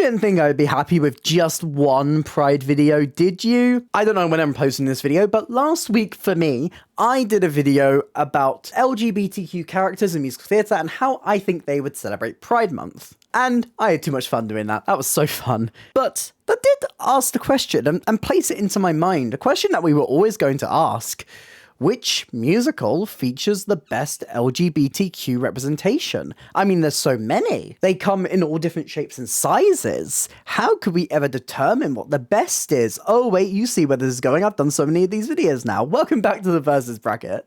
didn't think I would be happy with just one Pride video, did you? I don't know when I'm posting this video, but last week for me, I did a video about LGBTQ characters in musical theatre and how I think they would celebrate Pride Month. And I had too much fun doing that. That was so fun. But that did ask the question and place it into my mind, a question that we were always going to ask. Which musical features the best LGBTQ representation? I mean, there's so many. They come in all different shapes and sizes. How could we ever determine what the best is? Oh, wait, you see where this is going. I've done so many of these videos now. Welcome back to the Versus Bracket.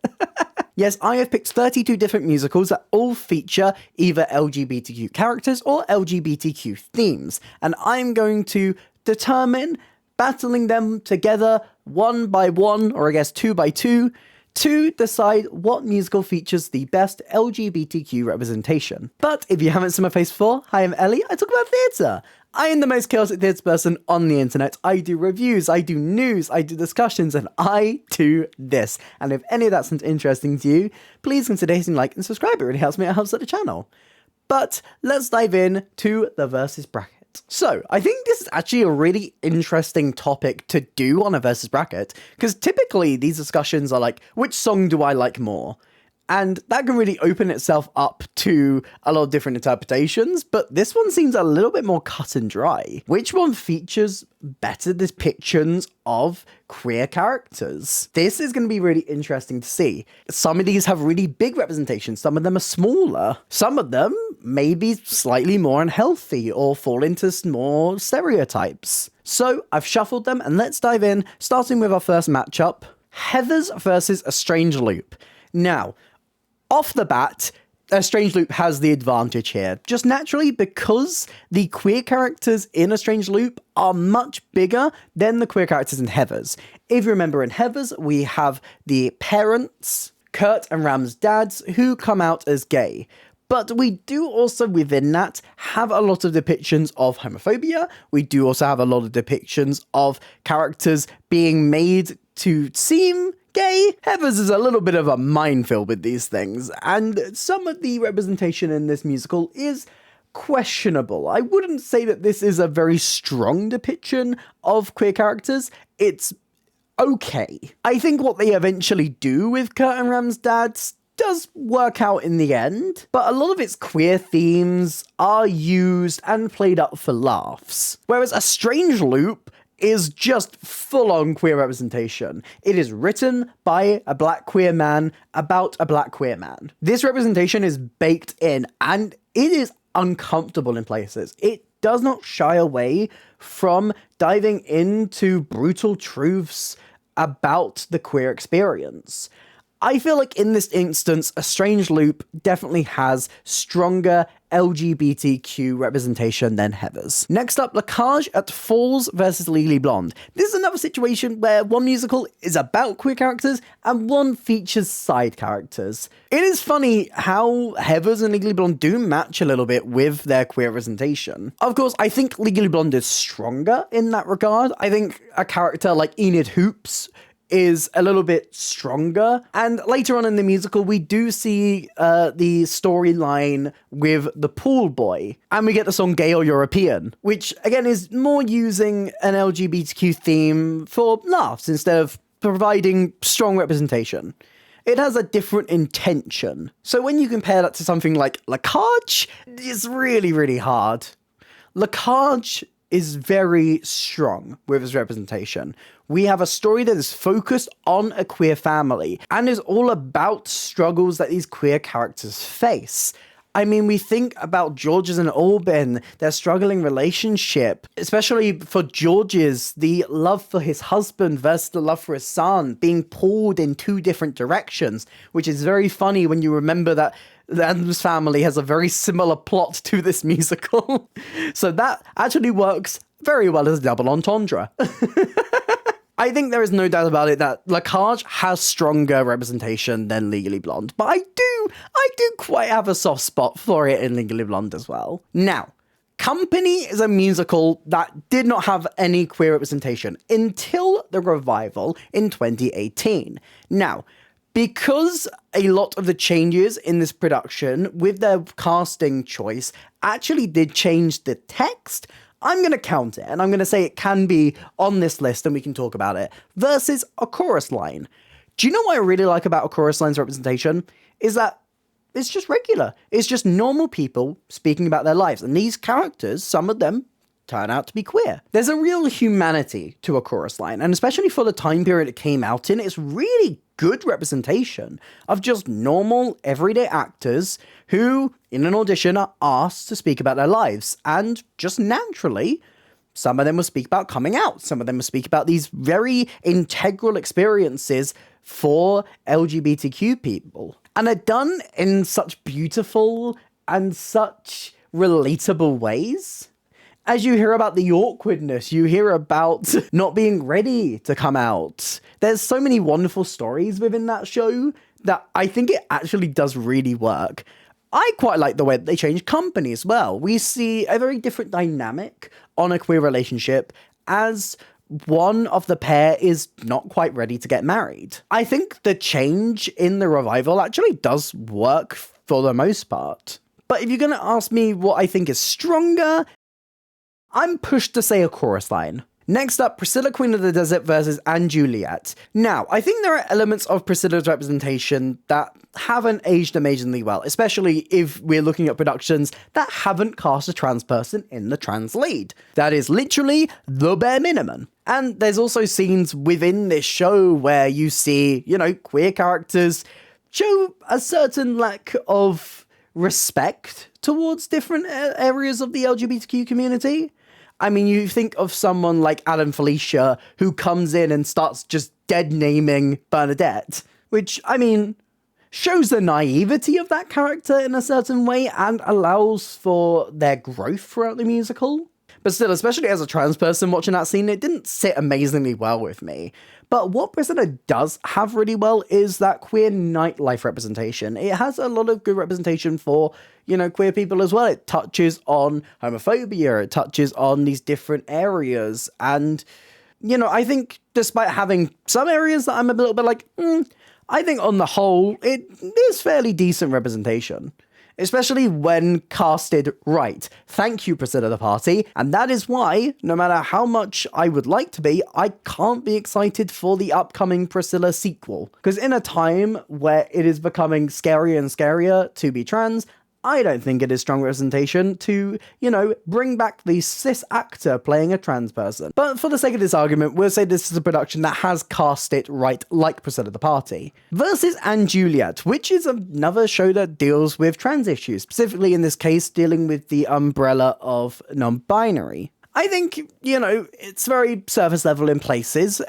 Yes, I have picked 32 different musicals that all feature either LGBTQ characters or LGBTQ themes. And I'm going to determine, battling them together one by one, or I guess two by two, to decide what musical features the best LGBTQ representation. But if you haven't seen my face before, hi, I'm Ellie, I talk about theatre. I am the most chaotic theatre person on the internet. I do reviews, I do news, I do discussions, and I do this. And if any of that sounds interesting to you, please consider hitting like and subscribe. It really helps me, it helps out the channel. But let's dive in to the Versus Bracket. So, I think this is actually a really interesting topic to do on a Versus Bracket, because typically these discussions are like, which song do I like more? And that can really open itself up to a lot of different interpretations, but this one seems a little bit more cut and dry. Which one features better depictions of queer characters? This is going to be really interesting to see. Some of these have really big representations, some of them are smaller, some of them may be slightly more unhealthy or fall into more stereotypes. So I've shuffled them and let's dive in, starting with our first matchup, Heathers versus A Strange Loop. Now, off the bat, A Strange Loop has the advantage here, just naturally because the queer characters in A Strange Loop are much bigger than the queer characters in Heathers. If you remember in Heathers, we have the parents, Kurt and Ram's dads, who come out as gay. But we do also, within that, have a lot of depictions of homophobia. We do also have a lot of depictions of characters being made to seem gay. Heathers is a little bit of a minefield with these things, and some of the representation in this musical is questionable. I wouldn't say that this is a very strong depiction of queer characters. It's okay. I think what they eventually do with Kurt and Ram's dads does work out in the end, but a lot of its queer themes are used and played up for laughs. Whereas A Strange Loop is just full-on queer representation. It is written by a black queer man about a black queer man. This representation is baked in, and it is uncomfortable in places. It does not shy away from diving into brutal truths about the queer experience. I feel like in this instance, A Strange Loop definitely has stronger LGBTQ representation than Heathers. Next up, Lacage at Falls versus Legally Blonde. This is another situation where one musical is about queer characters and one features side characters. It is funny how Heathers and Legally Blonde do match a little bit with their queer representation. Of course, I think Legally Blonde is stronger in that regard. I think a character like Enid Hoops is a little bit stronger. And later on in the musical, we do see the storyline with the pool boy. And we get the song Gay or European, which again is more using an LGBTQ theme for laughs instead of providing strong representation. It has a different intention. So when you compare that to something like Lacage, it's really, really hard. Lacage is very strong with its representation. We have a story that is focused on a queer family and is all about struggles that these queer characters face. I mean, we think about George's and Albin, their struggling relationship, especially for George's, the love for his husband versus the love for his son being pulled in two different directions, which is very funny when you remember that the Addams Family has a very similar plot to this musical. So that actually works very well as a double entendre. I think there is no doubt about it that Lacage has stronger representation than Legally Blonde, but I do quite have a soft spot for it in Legally Blonde as well. Now, Company is a musical that did not have any queer representation until the revival in 2018. Now, because a lot of the changes in this production with their casting choice actually did change the text, I'm going to count it, and I'm going to say it can be on this list, and we can talk about it, versus a chorus line. Do you know what I really like about a chorus line's representation? Is that it's just regular. It's just normal people speaking about their lives. And these characters, some of them, turn out to be queer. There's a real humanity to a chorus line, and especially for the time period it came out in, it's really good representation of just normal, everyday actors who, in an audition, are asked to speak about their lives. And just naturally, some of them will speak about coming out. Some of them will speak about these very integral experiences for LGBTQ people. And they're done in such beautiful and such relatable ways. As you hear about the awkwardness, you hear about not being ready to come out. There's so many wonderful stories within that show that I think it actually does really work. I quite like the way that they change company as well. We see a very different dynamic on a queer relationship as one of the pair is not quite ready to get married. I think the change in the revival actually does work for the most part. But if you're going to ask me what I think is stronger, I'm pushed to say a chorus line. Next up, Priscilla, Queen of the Desert versus Anne Juliet. Now, I think there are elements of Priscilla's representation that haven't aged amazingly well, especially if we're looking at productions that haven't cast a trans person in the trans lead. That is literally the bare minimum. And there's also scenes within this show where you see, queer characters show a certain lack of respect towards different areas of the LGBTQ community. I mean, you think of someone like Alan Felicia, who comes in and starts just dead naming Bernadette, which, shows the naivety of that character in a certain way and allows for their growth throughout the musical. But still, especially as a trans person watching that scene, it didn't sit amazingly well with me. But what Priscilla does have really well is that queer nightlife representation. It has a lot of good representation for, queer people as well. It touches on homophobia, it touches on these different areas. And, I think despite having some areas that I'm a little bit like, I think on the whole, it is fairly decent representation. Especially when casted right. Thank you, Priscilla the Party. And that is why, no matter how much I would like to be, I can't be excited for the upcoming Priscilla sequel. Because in a time where it is becoming scarier and scarier to be trans, I don't think it is strong representation to, bring back the cis actor playing a trans person. But for the sake of this argument, we'll say this is a production that has cast it right, like Priscilla the Party. Versus Anne Juliet, which is another show that deals with trans issues, specifically in this case dealing with the umbrella of non-binary. I think, it's very surface level in places.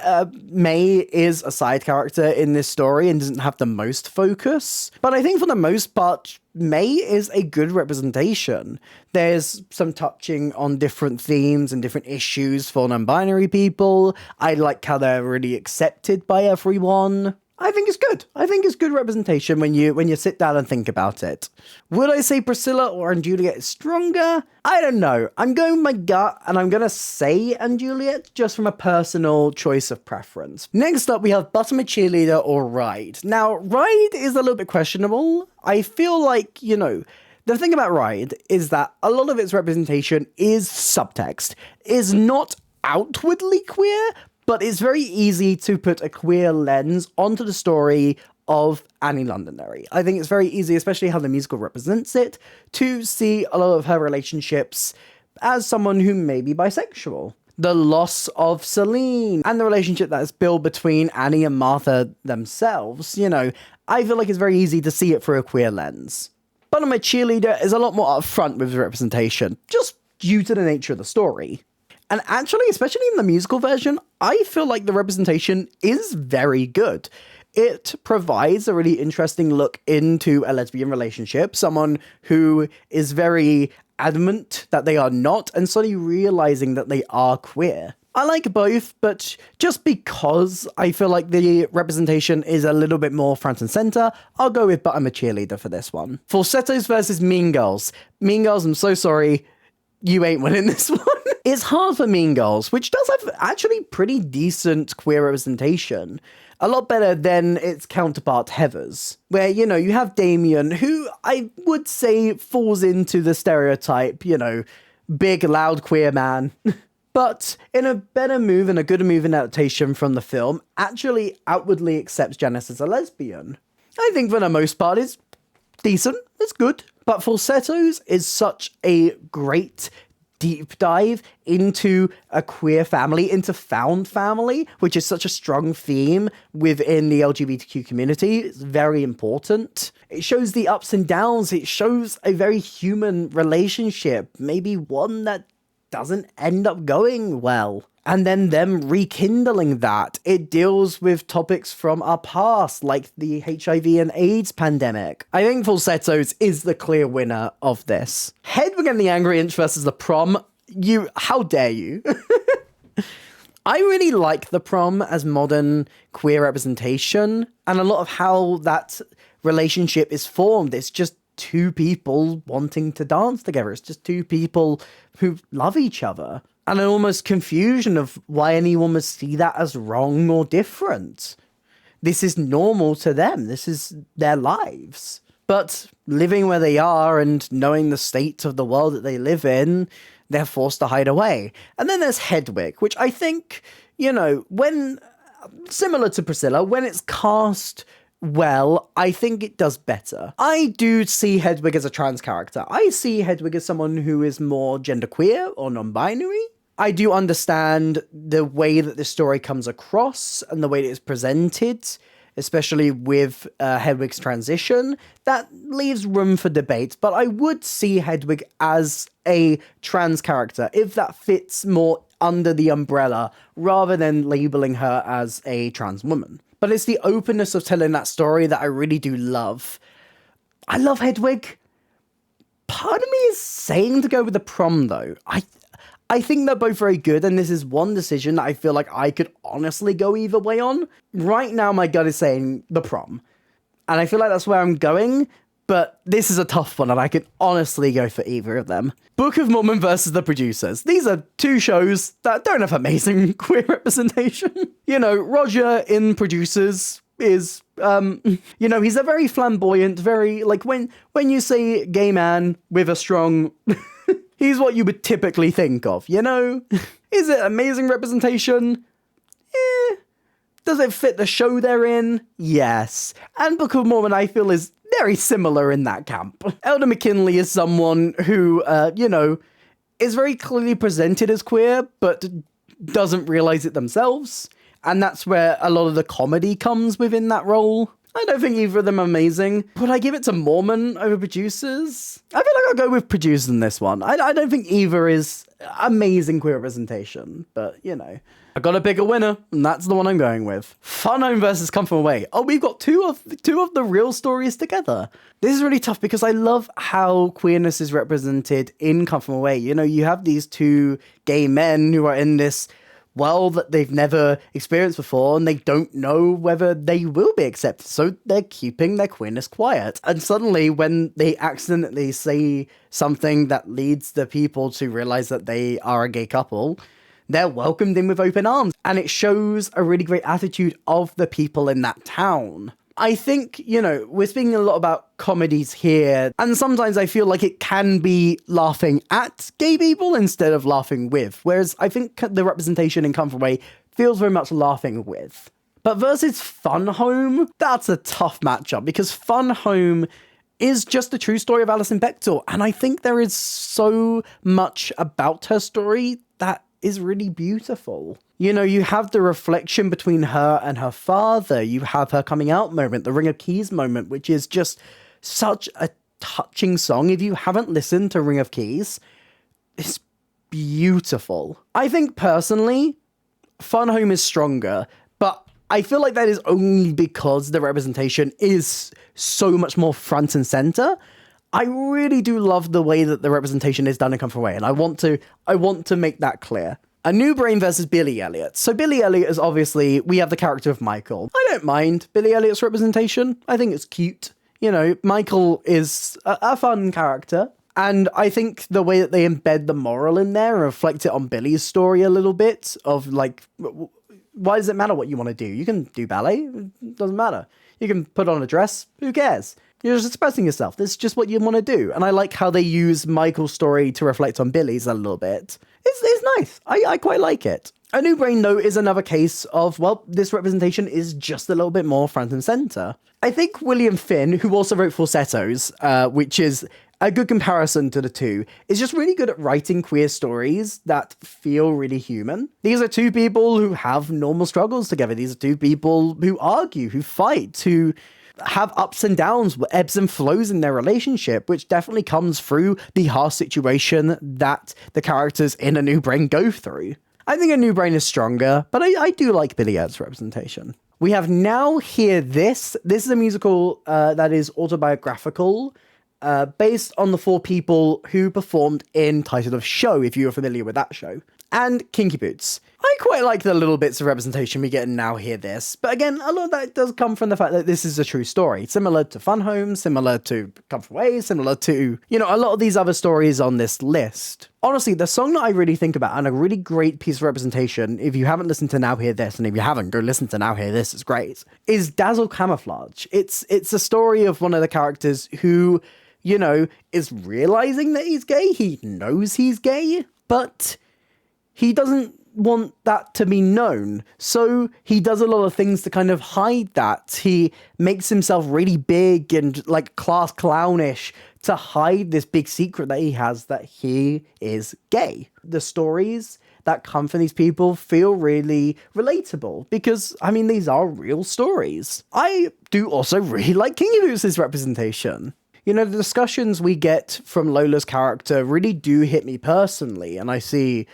May is a side character in this story and doesn't have the most focus. But I think for the most part, May is a good representation. There's some touching on different themes and different issues for non-binary people. I like how they're really accepted by everyone. I think it's good. I think it's good representation when you sit down and think about it. Would I say Priscilla or Anne Juliet is stronger? I don't know. I'm going with my gut, and I'm going to say Anne Juliet just from a personal choice of preference. Next up, we have Bottom a Cheerleader or Ride. Now, Ride is a little bit questionable. I feel like, the thing about Ride is that a lot of its representation is subtext, is not outwardly queer, but it's very easy to put a queer lens onto the story of Annie Londonderry. I think it's very easy, especially how the musical represents it, to see a lot of her relationships as someone who may be bisexual. The loss of Celine and the relationship that is built between Annie and Martha themselves, I feel like it's very easy to see it through a queer lens. But I'm a Cheerleader is a lot more upfront with the representation, just due to the nature of the story. And actually, especially in the musical version, I feel like the representation is very good. It provides a really interesting look into a lesbian relationship, someone who is very adamant that they are not, and suddenly realizing that they are queer. I like both, but just because I feel like the representation is a little bit more front and center, I'll go with But I'm a Cheerleader for this one. Falsettos versus Mean Girls. Mean Girls, I'm so sorry, you ain't winning this one. It's hard for Mean Girls, which does have actually pretty decent queer representation. A lot better than its counterpart Heathers, where, you have Damien, who I would say falls into the stereotype, big, loud, queer man. But in a better move and a good move in adaptation from the film, actually outwardly accepts Janice as a lesbian. I think for the most part it's decent, it's good. But Falsettos is such a great deep dive into a queer family, into found family, which is such a strong theme within the LGBTQ community. It's very important. It shows the ups and downs. It shows a very human relationship, maybe one that doesn't end up going well. And then them rekindling that. It deals with topics from our past, like the HIV and AIDS pandemic. I think Falsettos is the clear winner of this. Hedwig and the Angry Inch versus the Prom. How dare you? I really like the Prom as modern queer representation, and a lot of how that relationship is formed. It's just two people wanting to dance together. It's just two people who love each other. And an almost confusion of why anyone would see that as wrong or different. This is normal to them. This is their lives. But living where they are and knowing the state of the world that they live in, they're forced to hide away. And then there's Hedwig, which I think, when, similar to Priscilla, when it's cast well, I think it does better. I do see Hedwig as a trans character. I see Hedwig as someone who is more genderqueer or non-binary. I do understand the way that this story comes across and the way it is presented, especially with Hedwig's transition. That leaves room for debate, but I would see Hedwig as a trans character if that fits more under the umbrella rather than labeling her as a trans woman. But it's the openness of telling that story that I really do love. I love Hedwig. Part of me is saying to go with the Prom, though. I think they're both very good, and this is one decision that I feel like I could honestly go either way on. Right now, my gut is saying the Prom. And I feel like that's where I'm going, but this is a tough one, and I could honestly go for either of them. Book of Mormon versus The Producers. These are two shows that don't have amazing queer representation. Roger in Producers is, he's a very flamboyant, very, like, when you say gay man with a strong... he's what you would typically think of, Is it amazing representation? Does it fit the show they're in? Yes. And Book of Mormon, I feel, is very similar in that camp. Elder McKinley is someone who, is very clearly presented as queer, but doesn't realize it themselves. And that's where a lot of the comedy comes within that role. I don't think either of them are amazing. Would I give it to Mormon over Producers? I feel like I'll go with Producers in this one. I don't think either is amazing queer representation, but, I gotta pick a winner, and that's the one I'm going with. Fun Home versus Come From Away. Oh, we've got two of the real stories together. This is really tough because I love how queerness is represented in Come From Away. You have these two gay men who are in this world that they've never experienced before, and they don't know whether they will be accepted, so they're keeping their queerness quiet. And suddenly, when they accidentally say something that leads the people to realize that they are a gay couple, they're welcomed in with open arms, and it shows a really great attitude of the people in that town. I think, we're speaking a lot about comedies here, and sometimes I feel like it can be laughing at gay people instead of laughing with, whereas I think the representation in Come From Away feels very much laughing with. But versus Fun Home, that's a tough matchup, because Fun Home is just the true story of Alison Bechdel, and I think there is so much about her story that is really beautiful. You have the reflection between her and her father. You have her coming out moment, the Ring of Keys moment, which is just such a touching song. If you haven't listened to Ring of Keys, it's beautiful. I think personally, Fun Home is stronger, but I feel like that is only because the representation is so much more front and center. I really do love the way that the representation is done in Come From Away, and I want to make that clear. A New Brain versus Billy Elliot. So Billy Elliot is obviously, we have the character of Michael. I don't mind Billy Elliot's representation. I think it's cute. Michael is a fun character. And I think the way that they embed the moral in there and reflect it on Billy's story a little bit of like, why does it matter what you want to do? You can do ballet. It doesn't matter. You can put on a dress. Who cares? You're just expressing yourself. This is just what you want to do. And I like how they use Michael's story to reflect on Billy's a little bit. It's nice. I quite like it. A New Brain, though, is another case of, well, this representation is just a little bit more front and center. I think William Finn, who also wrote Falsettos, which is a good comparison to the two, is just really good at writing queer stories that feel really human. These are two people who have normal struggles together. These are two people who argue, who fight, who have ups and downs, ebbs and flows in their relationship, which definitely comes through the harsh situation that the characters in A New Brain go through. I think A New Brain is stronger, but I do like Billy Earp's representation. We have Now Hear This. This is a musical that is autobiographical, based on the four people who performed in Title of Show, if you're familiar with that show, and Kinky Boots. I quite like the little bits of representation we get in Now Hear This, but again, a lot of that does come from the fact that this is a true story, similar to Fun Home, similar to Comfort Way, similar to, a lot of these other stories on this list. Honestly, the song that I really think about, and a really great piece of representation, if you haven't listened to Now Hear This, and if you haven't, go listen to Now Hear This, it's great, is Dazzle Camouflage. It's a story of one of the characters who, is realizing that he's gay, he knows he's gay, but he doesn't want that to be known. So he does a lot of things to kind of hide that. He makes himself really big and like class clownish to hide this big secret that he has, that he is gay. The stories that come from these people feel really relatable because, these are real stories. I do also really like Kinky Boots' representation. The discussions we get from Lola's character really do hit me personally, and I see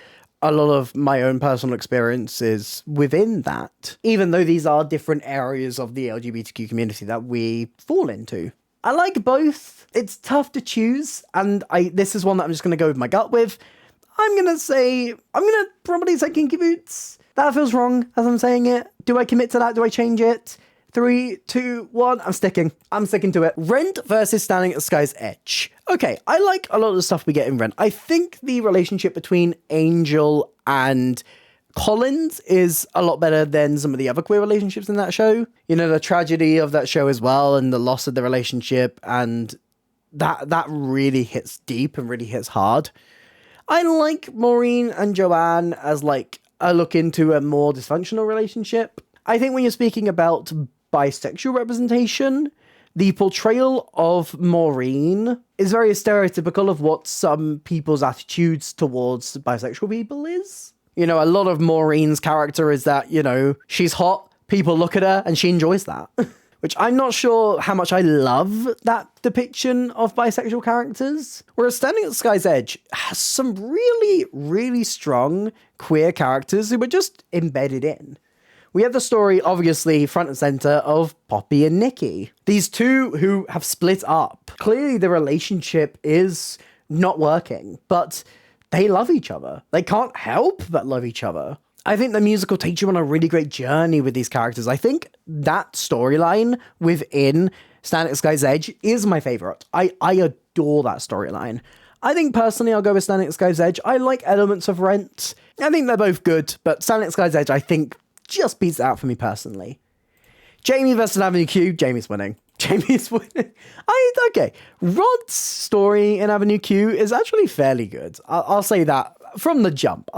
a lot of my own personal experiences within that, even though these are different areas of the LGBTQ community that we fall into. I like both. It's tough to choose, and this is one that I'm just going to go with my gut with. I'm going to probably say Kinky Boots. That feels wrong as I'm saying it. Do I commit to that? Do I change it? 3, 2, 1, I'm sticking to it. Rent versus Standing at the Sky's Edge. Okay, I like a lot of the stuff we get in Rent. I think the relationship between Angel and Collins is a lot better than some of the other queer relationships in that show. The tragedy of that show as well, and the loss of the relationship, and that really hits deep and really hits hard. I like Maureen and Joanne as like a look into a more dysfunctional relationship. I think when you're speaking about bisexual representation, the portrayal of Maureen is very stereotypical of what some people's attitudes towards bisexual people is. A lot of Maureen's character is that, she's hot, people look at her, and she enjoys that. Which I'm not sure how much I love that depiction of bisexual characters. Whereas Standing at the Sky's Edge has some really, really strong queer characters who were just embedded in. We have the story, obviously, front and center, of Poppy and Nikki. These two who have split up. Clearly, the relationship is not working, but they love each other. They can't help but love each other. I think the musical takes you on a really great journey with these characters. I think that storyline within Standing at the Sky's Edge is my favorite. I adore that storyline. I think personally I'll go with Standing at the Sky's Edge. I like elements of Rent. I think they're both good, but Standing at the Sky's Edge, I think, just beats it out for me personally. Jamie versus Avenue Q, Jamie's winning. Jamie's winning. Okay. Rod's story in Avenue Q is actually fairly good. I'll say that from the jump.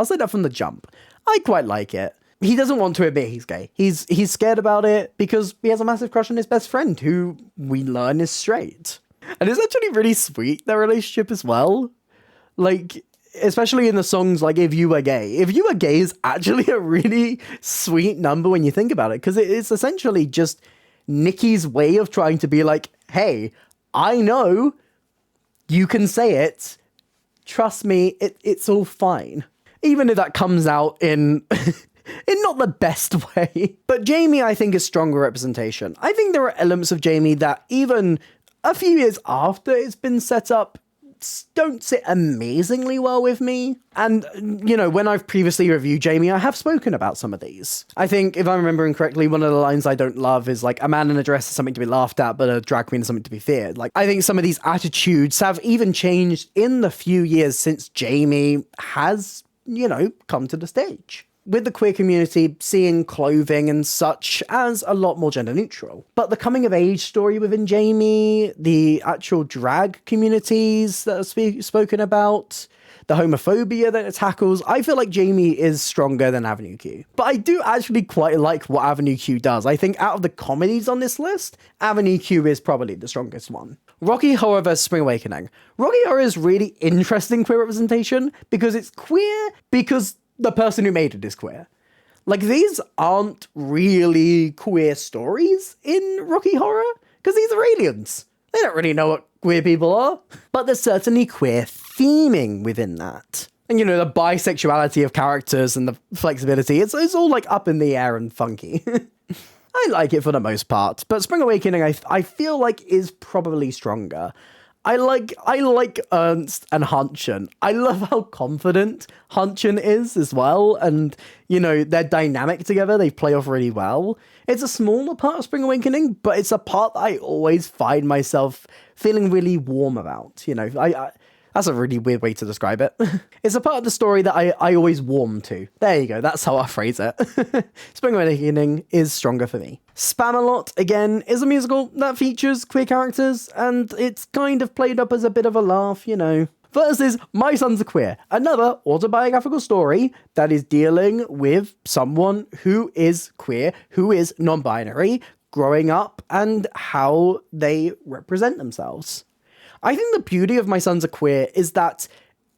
I quite like it. He doesn't want to admit he's gay. He's scared about it because he has a massive crush on his best friend, who we learn is straight. And it's actually really sweet, their relationship as well. Like, especially in the songs like If You Were Gay. If You Were Gay is actually a really sweet number when you think about it, because it's essentially just Nikki's way of trying to be like, hey, I know you can say it. Trust me, it's all fine. Even if that comes out in not the best way. But Jamie, I think, is stronger representation. I think there are elements of Jamie that even a few years after it's been set up don't sit amazingly well with me. And, when I've previously reviewed Jamie, I have spoken about some of these. I think, if I'm remembering correctly, one of the lines I don't love is like, a man in a dress is something to be laughed at, but a drag queen is something to be feared. Like, I think some of these attitudes have even changed in the few years since Jamie has, come to the stage. with the queer community seeing clothing and such as a lot more gender neutral. But the coming of age story within Jamie, the actual drag communities that are spoken about, the homophobia that it tackles, I feel like Jamie is stronger than Avenue Q. But I do actually quite like what Avenue Q does. I think out of the comedies on this list, Avenue Q is probably the strongest one. Rocky Horror vs. Spring Awakening. Rocky Horror is really interesting queer representation because it's queer because the person who made it is queer. Like, these aren't really queer stories in Rocky Horror because these are aliens. They don't really know what queer people are. But there's certainly queer theming within that. And, you know, the bisexuality of characters and the flexibility, it's all like up in the air and funky. I like it for the most part, but Spring Awakening I feel like is probably stronger. I like Ernst and Hunchen. I love how confident Hunchen is as well, and, you know, their dynamic together, they play off really well. It's a smaller part of Spring Awakening, but it's a part that I always find myself feeling really warm about. You know, I that's a really weird way to describe it. It's a part of the story that I always warm to. There you go, that's how I phrase it. Spring Awakening is stronger for me. Spamalot, again, is a musical that features queer characters, and it's kind of played up as a bit of a laugh, you know. Versus My Sons Are Queer, another autobiographical story that is dealing with someone who is queer, who is non-binary, growing up, and how they represent themselves. I think the beauty of My Sons Are Queer is that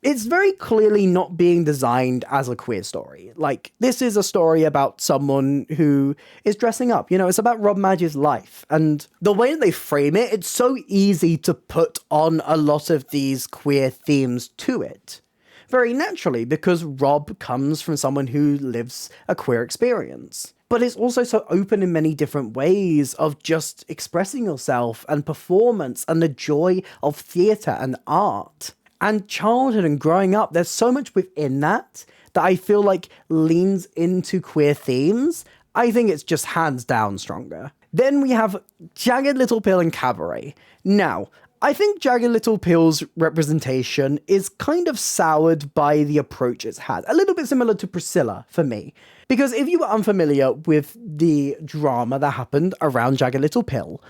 it's very clearly not being designed as a queer story. Like, this is a story about someone who is dressing up. You know, it's about Rob Madge's life. And the way that they frame it, it's so easy to put on a lot of these queer themes to it. Very naturally, because Rob comes from someone who lives a queer experience. But it's also so open in many different ways of just expressing yourself and performance and the joy of theatre and art. And childhood and growing up, there's so much within that I feel like leans into queer themes. I think it's just hands down stronger. Then we have Jagged Little Pill and Cabaret. Now, I think Jagged Little Pill's representation is kind of soured by the approach it's had. A little bit similar to Priscilla for me. Because if you were unfamiliar with the drama that happened around Jagged Little Pill,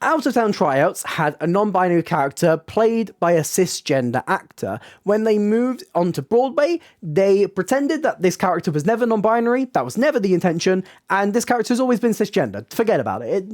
Out of Town Tryouts had a non-binary character played by a cisgender actor. When they moved onto Broadway, they pretended that this character was never non-binary, that was never the intention, and this character has always been cisgender. Forget about it.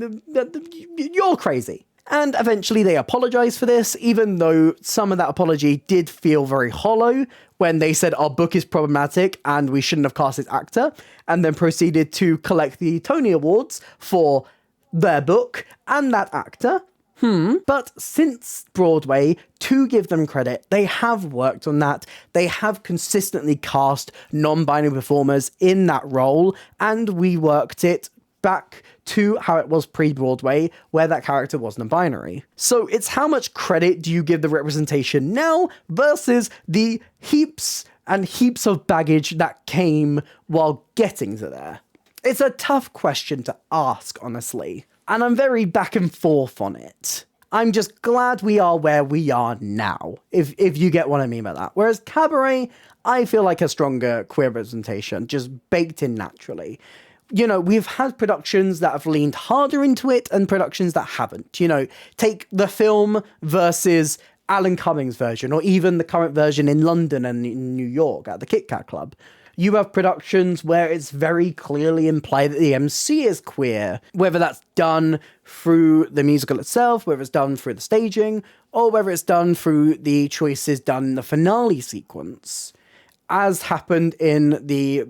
You're crazy. And eventually they apologized for this, even though some of that apology did feel very hollow when they said our book is problematic and we shouldn't have cast this actor, and then proceeded to collect the Tony Awards for their book and that actor. But since Broadway, to give them credit, they have worked on that. They have consistently cast non-binary performers in that role, and we worked it back to how it was pre-Broadway, where that character was non-binary. So it's how much credit do you give the representation now versus the heaps and heaps of baggage that came while getting to there. It's a tough question to ask, honestly, and I'm very back and forth on it. I'm just glad we are where we are now, if you get what I mean by that. Whereas Cabaret, I feel like a stronger queer representation, just baked in naturally. You know, we've had productions that have leaned harder into it and productions that haven't. You know, take the film versus Alan Cummings' version, or even the current version in London and in New York at the Kit Kat Club. You have productions where it's very clearly implied that the MC is queer, whether that's done through the musical itself, whether it's done through the staging, or whether it's done through the choices done in the finale sequence. As happened in the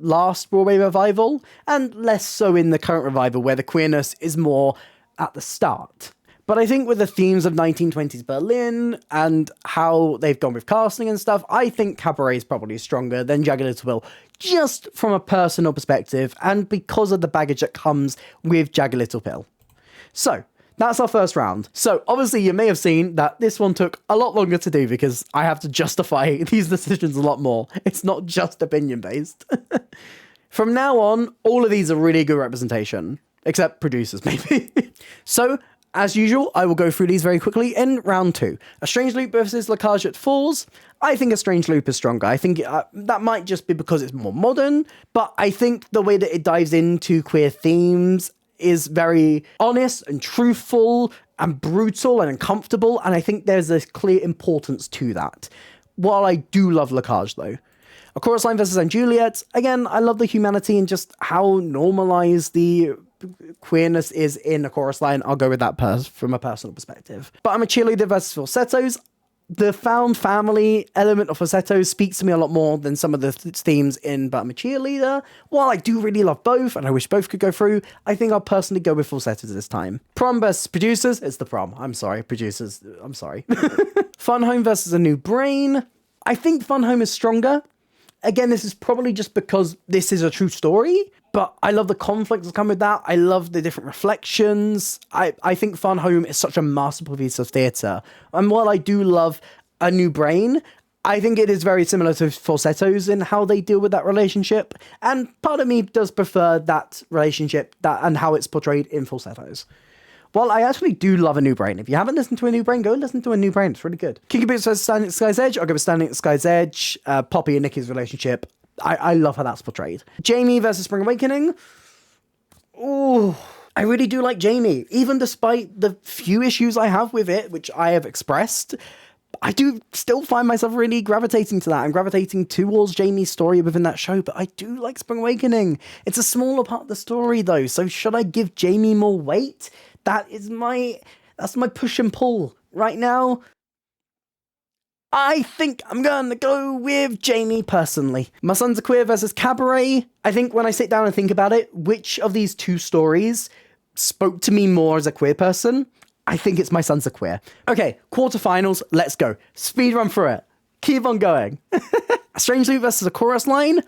last Broadway revival, and less so in the current revival, where the queerness is more at the start. But I think with the themes of 1920s Berlin and how they've gone with casting and stuff, I think Cabaret is probably stronger than Jagged Little Pill, just from a personal perspective, and because of the baggage that comes with Jagged Little Pill. So, that's our first round. So, obviously, you may have seen that this one took a lot longer to do because I have to justify these decisions a lot more. It's not just opinion-based. From now on, all of these are really good representation. Except producers, maybe. So, As usual, I will go through these very quickly in round 2. A Strange Loop versus Lacage at Falls. I think A Strange Loop is stronger. I think that might just be because it's more modern, but I think the way that it dives into queer themes is very honest and truthful and brutal and uncomfortable, and I think there's a clear importance to that. While I do love Lacage, though. A Chorus Line versus Anne Juliet. Again, I love the humanity and just how normalized the queerness is in A Chorus Line. I'll go with that from a personal perspective. But I'm a Cheerleader versus Falsettos. The found family element of falsettos speaks to me a lot more than some of the themes in But I'm a Cheerleader. While I do really love both, and I wish both could go through, I think I'll personally go with falsettos this time. Prom versus Producers. It's the Prom. I'm sorry. Producers. I'm sorry. Fun Home versus A New Brain. I think Fun Home is stronger. Again, this is probably just because this is a true story, but I love the conflict that's come with that. I love the different reflections. I think Fun Home is such a masterful piece of theatre. And while I do love A New Brain, I think it is very similar to Falsettos in how they deal with that relationship. And part of me does prefer that relationship and how it's portrayed in Falsettos. Well, I actually do love A New Brain. If you haven't listened to A New Brain, go listen to A New Brain. It's really good. Kinky Boots versus Standing at the Sky's Edge. I'll go with Standing at the Sky's Edge. Poppy and Nikki's relationship. I love how that's portrayed. Jamie versus Spring Awakening. Ooh, I really do like Jamie. Even despite the few issues I have with it, which I have expressed, I do still find myself really gravitating to that and gravitating towards Jamie's story within that show, but I do like Spring Awakening. It's a smaller part of the story, though, so should I give Jamie more weight? That's my push and pull right now. I think I'm gonna go with Jamie personally. My Sons Are Queer versus Cabaret. I think when I sit down and think about it, which of these two stories spoke to me more as a queer person? I think it's My Sons Are Queer. Okay, quarterfinals, let's go. Speed run through it. Keep on going. A Strange Loop versus A Chorus Line.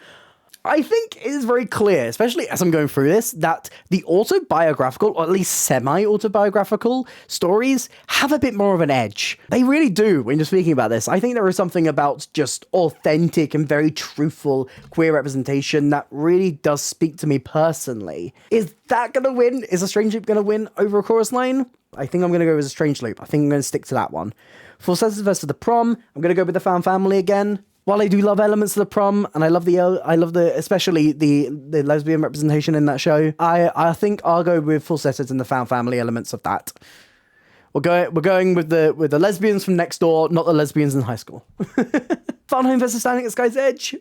I think it is very clear, especially as I'm going through this, that the autobiographical, or at least semi-autobiographical stories have a bit more of an edge. They really do when you're speaking about this. I think there is something about just authentic and very truthful queer representation that really does speak to me personally. Is that going to win? Is A Strange Loop going to win over A Chorus Line? I think I'm going to go with A Strange Loop. I think I'm going to stick to that one. Falsettos versus The Prom. I'm going to go with The Found Family again. While I do love elements of The Prom, and I love especially the lesbian representation in that show, I think I'll go with Falsettos and The Found Family elements of that. We're going with the lesbians from next door, not the lesbians in high school. Fun Home versus Standing at Sky's Edge.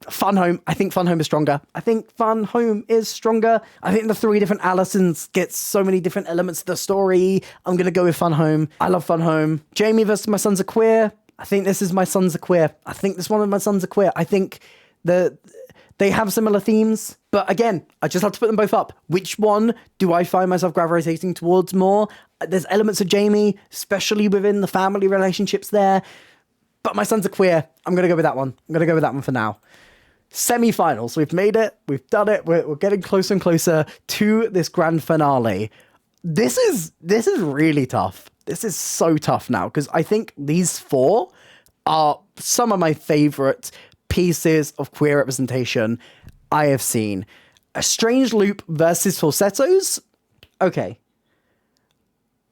Fun Home. I think Fun Home is stronger. I think the three different Allisons get so many different elements of the story. I'm going to go with Fun Home. I love Fun Home. Jamie versus My Sons Are Queer. I think this is My Sons Are Queer. I think this one of My Sons Are Queer. I think they have similar themes. But again, I just have to put them both up. Which one do I find myself gravitating towards more? There's elements of Jamie, especially within the family relationships there. But My Sons Are Queer. I'm going to go with that one. I'm going to go with that one for now. Semi-finals. We've made it. We've done it. We're getting closer and closer to this grand finale. This is really tough. This is so tough now, because I think these four are some of my favourite pieces of queer representation I have seen. A Strange Loop versus Falsettos. Okay.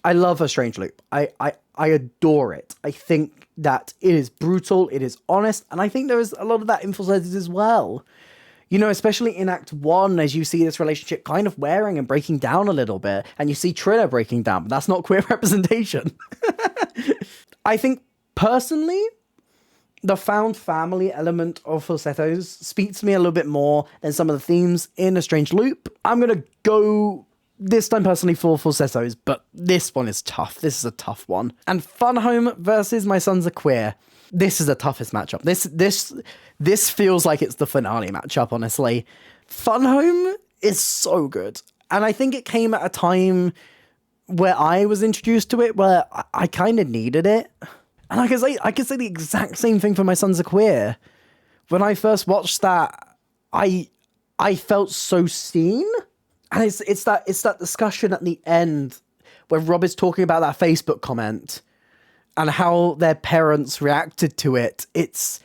I love A Strange Loop. I adore it. I think that it is brutal, it is honest, and I think there is a lot of that in Falsettos as well. You know, especially in Act 1, as you see this relationship kind of wearing and breaking down a little bit, and you see Triller breaking down, but that's not queer representation. I think, personally, the found family element of Falsettos speaks to me a little bit more than some of the themes in A Strange Loop. I'm going to go this time personally for Falsettos, but this one is tough. This is a tough one. And Fun Home versus My Sons Are Queer. This is the toughest matchup. This feels like it's the finale matchup, honestly. Fun Home is so good. And I think it came at a time where I was introduced to it, where I kind of needed it. And I could say the exact same thing for My Sons Are Queer. When I first watched that, I felt so seen. And it's that discussion at the end where Rob is talking about that Facebook comment and how their parents reacted to it. It's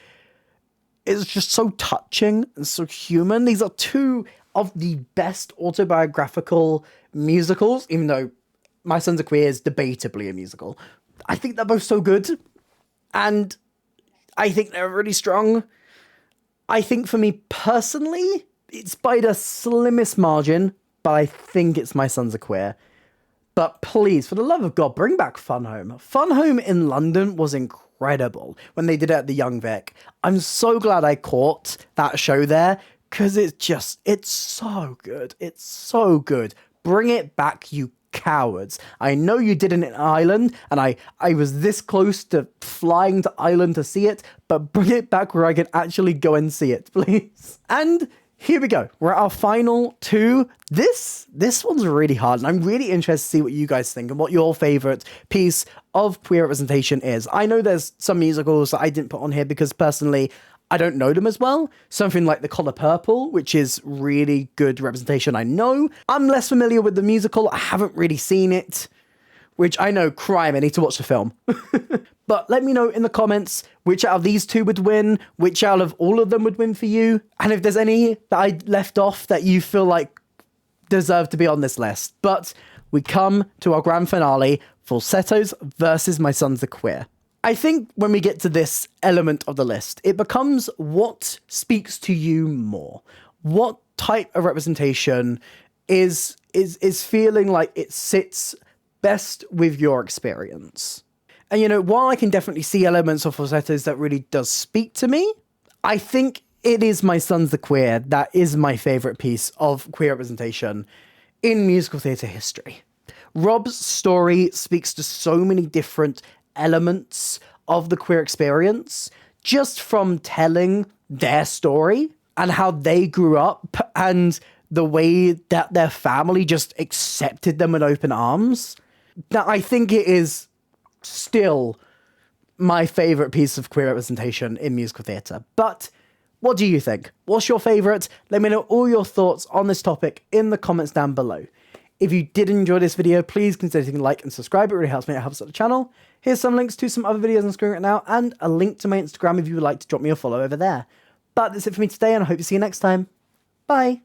just so touching and so human. These are two of the best autobiographical musicals, even though My Sons Are Queer is debatably a musical. I think they're both so good, and I think they're really strong. I think for me personally, it's by the slimmest margin, but I think it's My Sons Are Queer. But please, for the love of God, bring back Fun Home. Fun Home in London was incredible when they did it at the Young Vic. I'm so glad I caught that show there, because it's so good. It's so good. Bring it back, you cowards. I know you did it in Ireland, and I was this close to flying to Ireland to see it, but bring it back where I can actually go and see it, please. And here we go. We're at our final two. This one's really hard, and I'm really interested to see what you guys think and what your favorite piece of queer representation is. I know there's some musicals that I didn't put on here because personally, I don't know them as well. Something like The Colour Purple, which is really good representation, I know. I'm less familiar with the musical. I haven't really seen it, which I know, crime, I need to watch the film. But let me know in the comments which out of these two would win, which out of all of them would win for you, and if there's any that I left off that you feel like deserve to be on this list. But we come to our grand finale, Falsettos versus My Sons Are Queer. I think when we get to this element of the list, it becomes what speaks to you more. What type of representation is feeling like it sits best with your experience. And you know, while I can definitely see elements of falsettos that really does speak to me, I think it is My Sons Are Queer that is my favourite piece of queer representation in musical theatre history. Rob's story speaks to so many different elements of the queer experience, just from telling their story and how they grew up and the way that their family just accepted them with open arms. Now, I think it is still my favourite piece of queer representation in musical theatre. But what do you think? What's your favourite? Let me know all your thoughts on this topic in the comments down below. If you did enjoy this video, please consider hitting like and subscribe. It really helps me. It helps out the channel. Here's some links to some other videos on the screen right now, and a link to my Instagram if you would like to drop me a follow over there. But that's it for me today, and I hope to see you next time. Bye.